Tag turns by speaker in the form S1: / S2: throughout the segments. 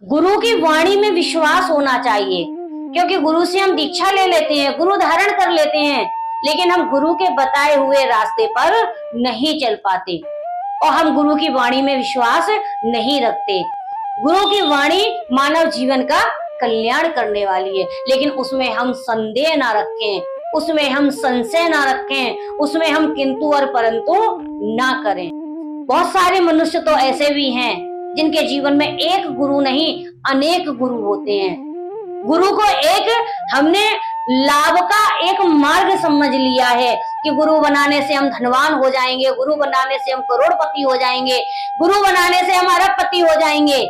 S1: गुरु की वाणी में विश्वास होना चाहिए, क्योंकि गुरु से हम दीक्षा ले लेते हैं, गुरु धारण कर लेते हैं, लेकिन हम गुरु के बताए हुए रास्ते पर नहीं चल पाते और हम गुरु की वाणी में विश्वास नहीं रखते। गुरु की वाणी मानव जीवन का कल्याण करने वाली है, लेकिन उसमें हम संदेह ना रखें, उसमें हम संशय ना रखें, उसमें हम किंतु और परंतु ना करें। बहुत सारे मनुष्य तो ऐसे भी हैं जिनके जीवन में एक गुरु नहीं अनेक गुरु होते हैं। गुरु को एक हमने लाभ का एक मार्ग समझ लिया है कि गुरु बनाने से हम धनवान हो जाएंगे, गुरु बनाने से हम करोड़पति हो जाएंगे, गुरु बनाने से हम अरबपति हो जाएंगे।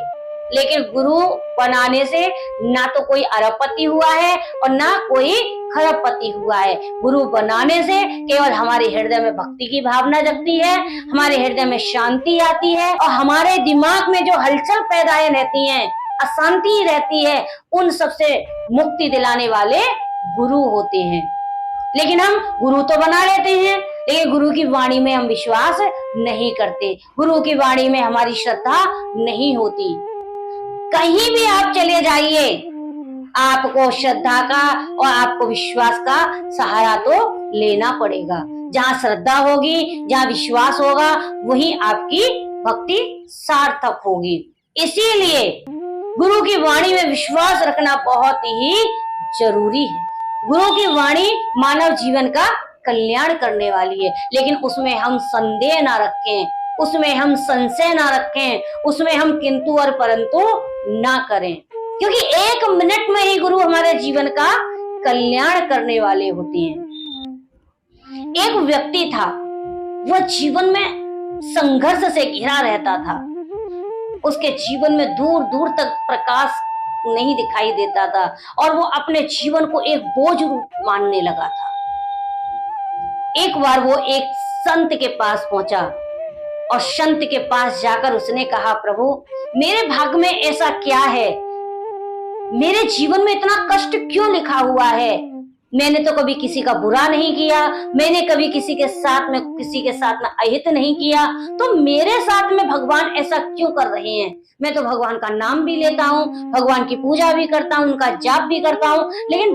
S1: लेकिन गुरु बनाने से ना तो कोई अरबपति हुआ है और ना कोई खरबपति हुआ है। गुरु बनाने से केवल हमारे हृदय में भक्ति की भावना जगती है, हमारे हृदय में शांति आती है और हमारे दिमाग में जो हलचल पैदा रहती है, अशांति रहती है, उन सबसे मुक्ति दिलाने वाले गुरु होते हैं। लेकिन हम गुरु तो बना लेते हैं, लेकिन गुरु की वाणी में हम विश्वास नहीं करते, गुरु की वाणी में हमारी श्रद्धा नहीं होती। कहीं भी आप चले जाइए, आपको श्रद्धा का और आपको विश्वास का सहारा तो लेना पड़ेगा। जहाँ श्रद्धा होगी, जहाँ विश्वास होगा, वहीं आपकी भक्ति सार्थक होगी। इसीलिए गुरु की वाणी में विश्वास रखना बहुत ही जरूरी है। गुरु की वाणी मानव जीवन का कल्याण करने वाली है, लेकिन उसमें हम संदेह ना रखें, उसमें हम संशय ना रखें, उसमें हम किंतु और परंतु ना करें, क्योंकि एक मिनट में ही गुरु हमारे जीवन का कल्याण करने वाले होते हैं। एक व्यक्ति था, वह जीवन में संघर्ष से घिरा रहता था। उसके जीवन में दूर दूर तक प्रकाश नहीं दिखाई देता था और वो अपने जीवन को एक बोझ मानने लगा था। एक बार वो एक संत के पास पहुंचा और संत के पास जाकर उसने कहा, प्रभु मेरे भाग्य में ऐसा क्या है, मेरे जीवन में इतना कष्ट क्यों लिखा हुआ है? मैंने तो कभी किसी का बुरा नहीं किया, मैंने कभी किसी के साथ में अहित नहीं किया, तो मेरे साथ में भगवान ऐसा क्यों कर रहे हैं? मैं तो भगवान का नाम भी लेता हूँ, भगवान की पूजा भी करता हूँ, उनका जाप भी करता हूँ, लेकिन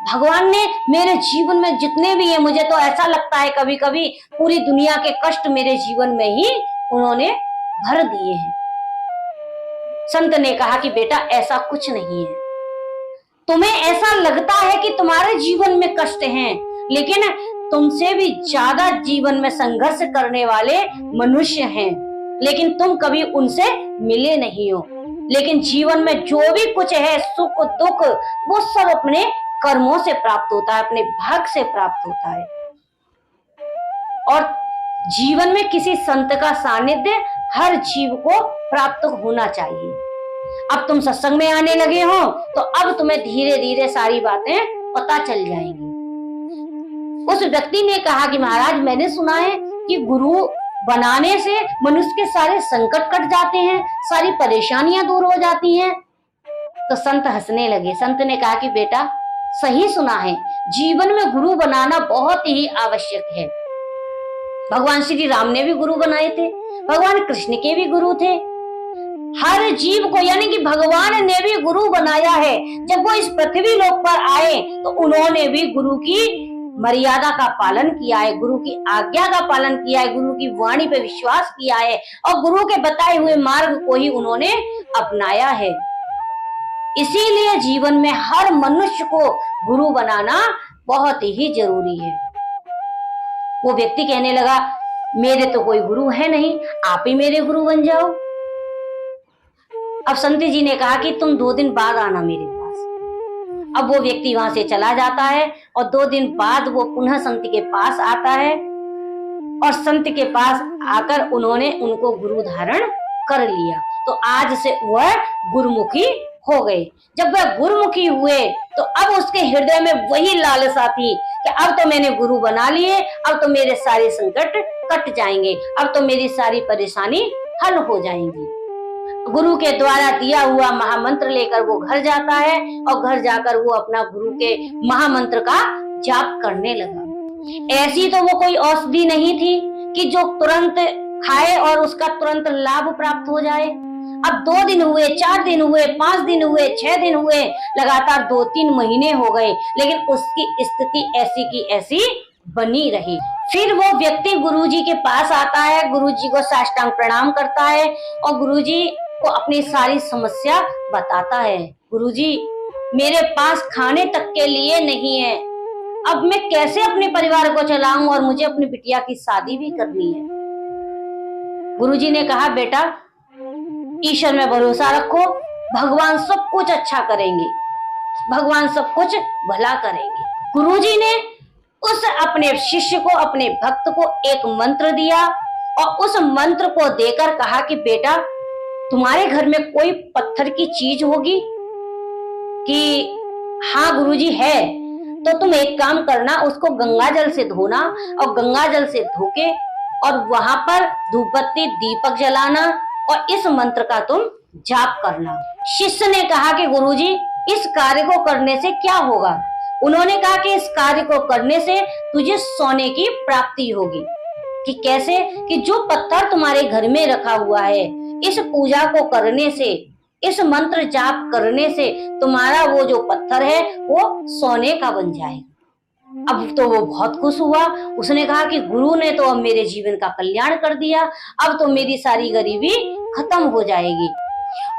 S1: भगवान ने मेरे जीवन में जितने भी है, मुझे तो ऐसा लगता है कभी कभी पूरी दुनिया के कष्ट मेरे जीवन में ही उन्होंने भर दिए हैं। संत ने कहा कि बेटा ऐसा कुछ नहीं है, तुम्हें ऐसा लगता है कि तुम्हारे जीवन में कष्ट हैं, लेकिन तुमसे भी ज्यादा जीवन में संघर्ष करने वाले मनुष्य हैं, लेकिन तुम कभी उनसे मिले नहीं हो। लेकिन जीवन में जो भी कुछ है, सुख दुख, वो सब अपने कर्मों से प्राप्त होता है, अपने भाग्य से प्राप्त होता है। और जीवन में किसी संत का सानिध्य हर जीव को प्राप्त होना चाहिए। अब तुम सत्संग में आने लगे हो तो अब तुम्हें धीरे धीरे सारी बातें पता चल जाएंगी। उस व्यक्ति ने कहा कि महाराज मैंने सुना है कि गुरु बनाने से मनुष्य के सारे संकट कट जाते हैं, सारी परेशानियां दूर हो जाती हैं। तो संत हंसने लगे। संत ने कहा कि बेटा सही सुना है, जीवन में गुरु बनाना बहुत ही आवश्यक है। भगवान श्री राम ने भी गुरु बनाए थे, भगवान कृष्ण के भी गुरु थे। हर जीव को यानी कि भगवान ने भी गुरु बनाया है। जब वो इस पृथ्वी लोक पर आए तो उन्होंने भी गुरु की मर्यादा का पालन किया है, गुरु की आज्ञा का पालन किया है, गुरु की वाणी पे विश्वास किया है और गुरु के बताए हुए मार्ग को ही उन्होंने अपनाया है। इसीलिए जीवन में हर मनुष्य को गुरु बनाना बहुत ही जरूरी है। वो व्यक्ति कहने लगा, मेरे तो कोई गुरु है नहीं, आप ही मेरे गुरु बन जाओ। अब संत जी ने कहा कि तुम 2 दिन बाद आना मेरे पास। अब वो व्यक्ति वहां से चला जाता है और 2 दिन बाद वो पुनः संत के पास आता है और संत के पास आकर उन्होंने उनको गुरु धारण कर लिया। तो आज से वह गुरुमुखी हो गए। जब वह गुरुमुखी हुए तो अब उसके हृदय में वही लालसा थी कि अब तो मैंने गुरु बना लिए, अब तो मेरे सारे संकट कट जाएंगे, अब तो मेरी सारी परेशानी हल हो जाएंगी। गुरु के द्वारा दिया हुआ महामंत्र लेकर वो घर जाता है और घर जाकर वो अपना गुरु के महामंत्र का जाप करने लगा। ऐसी तो वो कोई औषधि नहीं थी कि जो तुरंत खाए और उसका तुरंत लाभ प्राप्त हो जाए। अब 2 दिन हुए, 4 दिन हुए, 5 दिन हुए, 6 दिन हुए, लगातार 2-3 महीने हो गए, लेकिन उसकी स्थिति ऐसी की ऐसी बनी रही। फिर वो व्यक्ति गुरुजी के पास आता है, गुरुजी को साष्टांग प्रणाम करता है और गुरुजी को अपनी सारी समस्या बताता है। गुरुजी, मेरे पास खाने तक के लिए नहीं है, अब मैं कैसे अपने परिवार को चलाऊं और मुझे अपनी बिटिया की शादी भी करनी है। गुरुजी ने कहा, बेटा ईश्वर में भरोसा रखो, भगवान सब कुछ अच्छा करेंगे, भगवान सब कुछ भला करेंगे। गुरुजी ने उस अपने शिष्य को, अपने भक्त को एक मंत्र दिया और उस मंत्र को देकर कहा कि बेटा तुम्हारे घर में कोई पत्थर की चीज होगी? कि हाँ गुरुजी है। तो तुम एक काम करना, उसको गंगा जल से धोना और गंगा जल से धोके और वहां पर धूपबत्ती दीपक जलाना और इस मंत्र का तुम जाप करना। शिष्य ने कहा कि गुरुजी इस कार्य को करने से क्या होगा? उन्होंने कहा कि इस कार्य को करने से तुझे सोने की प्राप्ति होगी। कि कैसे? कि जो पत्थर तुम्हारे घर में रखा हुआ है, इस पूजा को करने से, इस मंत्र जाप करने से तुम्हारा वो जो पत्थर है वो सोने का बन जाएगा। अब तो वो बहुत खुश हुआ। उसने कहा कि गुरु ने तो अब मेरे जीवन का कल्याण कर दिया, अब तो मेरी सारी गरीबी खत्म हो जाएगी।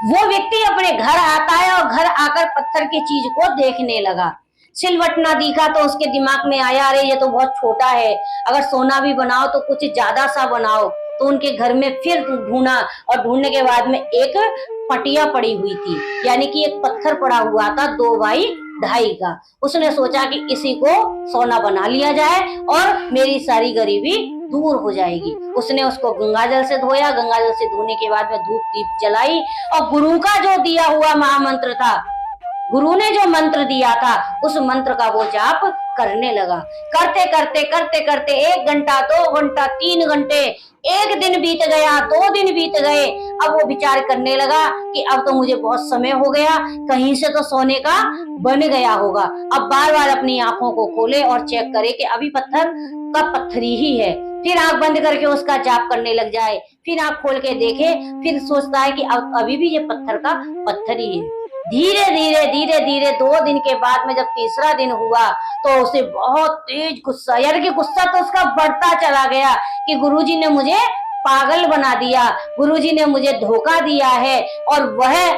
S1: वो व्यक्ति अपने घर आता है और घर आकर पत्थर की चीज को देखने लगा। सिलवटना दिखा तो उसके दिमाग में आया, अरे ये तो बहुत छोटा है, अगर सोना भी बनाओ तो कुछ ज्यादा सा बनाओ। तो उनके घर में फिर ढूंढा और ढूंढने के बाद में एक पटिया पड़ी हुई थी, यानी कि एक पत्थर पड़ा हुआ था 2x2.5 का। उसने सोचा कि इसी को सोना बना लिया जाए और मेरी सारी गरीबी दूर हो जाएगी। उसने उसको गंगा जल से धोया, गंगा जल से धोने के बाद में धूप दीप जलाई और गुरु का जो दिया हुआ महामंत्र था, गुरु ने जो मंत्र दिया था, उस मंत्र का वो जाप करने लगा। करते करते करते करते 1 घंटा, 2 घंटा, 3 घंटे, 1 दिन बीत गया, 2 दिन बीत गए। अब वो विचार करने लगा कि अब तो मुझे बहुत समय हो गया, कहीं से तो सोने का बन गया होगा। अब बार बार अपनी आंखों को खोले और चेक करे कि अभी पत्थर का पत्थरी ही है। फिर आंख बंद करके उसका जाप करने लग जाए, फिर आंख खोल के देखे, फिर सोचता है कि अब अभी भी ये पत्थर का पत्थर ही है। धीरे धीरे धीरे धीरे 2 दिन के बाद में जब तीसरा दिन हुआ तो उसे बहुत तेज गुस्सा, यानी कि गुस्सा तो उसका बढ़ता चला गया कि गुरुजी ने मुझे पागल बना दिया, गुरुजी ने मुझे धोखा दिया है। और वह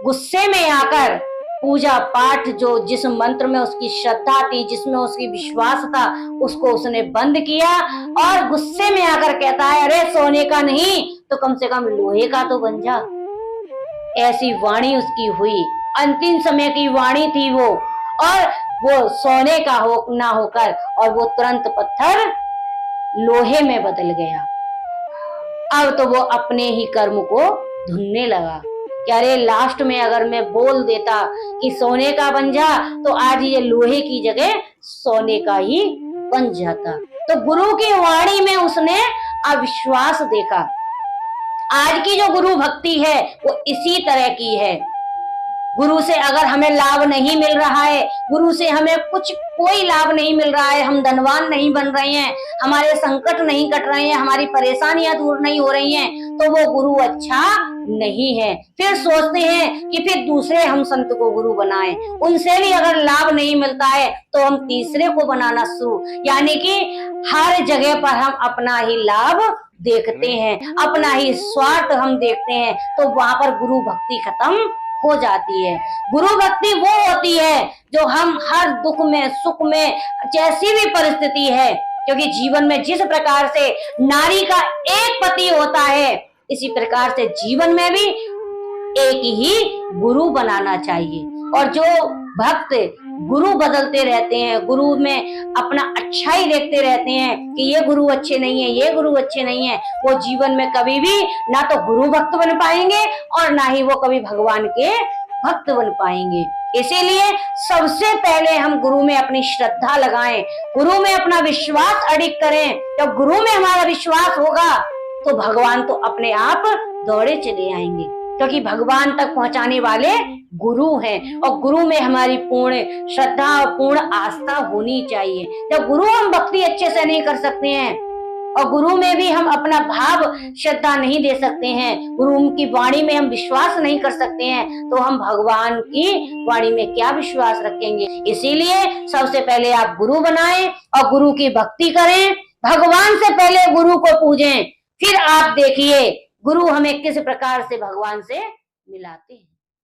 S1: गुस्से में आकर पूजा पाठ, जो जिस मंत्र में उसकी श्रद्धा थी, जिसमें उसकी विश्वास था, उसको उसने बंद किया और गुस्से में आकर कहता है, अरे सोने का नहीं तो कम से कम लोहे का तो बन जा। ऐसी वाणी उसकी हुई, अंतिम समय की वाणी थी वो, और वो सोने का हो ना होकर और वो तुरंत पत्थर लोहे में बदल गया। अब तो वो अपने ही कर्म को ढूंढने लगा कि अरे लास्ट में अगर मैं बोल देता कि सोने का बन जा तो आज ये लोहे की जगह सोने का ही बन जाता। तो गुरु की वाणी में उसने अविश्वास देखा। आज की जो गुरु भक्ति है वो इसी तरह की है। गुरु से अगर हमें लाभ नहीं मिल रहा है, गुरु से हमें कोई लाभ नहीं मिल रहा है, हम धनवान नहीं बन रहे हैं, हमारे संकट नहीं कट रहे हैं, हमारी परेशानियां दूर नहीं हो रही हैं, तो वो गुरु अच्छा नहीं है। फिर सोचते हैं कि फिर दूसरे हम संत को गुरु बनाएं, उनसे भी अगर लाभ नहीं मिलता है तो हम तीसरे को बनाना शुरू, यानी कि हर जगह पर हम अपना ही लाभ देखते हैं, अपना ही स्वार्थ हम देखते हैं, तो वहां पर गुरु भक्ति खत्म हो जाती है। गुरु भक्ति वो होती है जो हम हर दुख में, सुख में, जैसी भी परिस्थिति है, क्योंकि जीवन में जिस प्रकार से नारी का एक पति होता है, इसी प्रकार से जीवन में भी एक ही गुरु बनाना चाहिए। और जो भक्त गुरु बदलते रहते हैं, गुरु में अपना अच्छाई देखते रहते हैं कि ये गुरु अच्छे नहीं है, ये गुरु अच्छे नहीं है, वो जीवन में कभी भी ना तो गुरु भक्त बन पाएंगे और ना ही वो कभी भगवान के भक्त बन पाएंगे। इसीलिए सबसे पहले हम गुरु में अपनी श्रद्धा लगाएं, गुरु में अपना विश्वास अडिग करें। जब गुरु में हमारा विश्वास होगा तो भगवान तो अपने आप दौड़े चले आएंगे, क्योंकि भगवान तक पहुंचाने वाले गुरु हैं और गुरु में हमारी पूर्ण श्रद्धा और पूर्ण आस्था होनी चाहिए। जब गुरु हम भक्ति अच्छे से नहीं कर सकते हैं और गुरु में भी हम अपना भाव श्रद्धा नहीं दे सकते हैं, गुरु की वाणी में हम विश्वास नहीं कर सकते हैं, तो हम भगवान की वाणी में क्या विश्वास रखेंगे। इसीलिए सबसे पहले आप गुरु बनाएं और गुरु की भक्ति करें, भगवान से पहले गुरु को पूजें, फिर आप देखिए गुरु हमें किस प्रकार से भगवान से मिलाते हैं।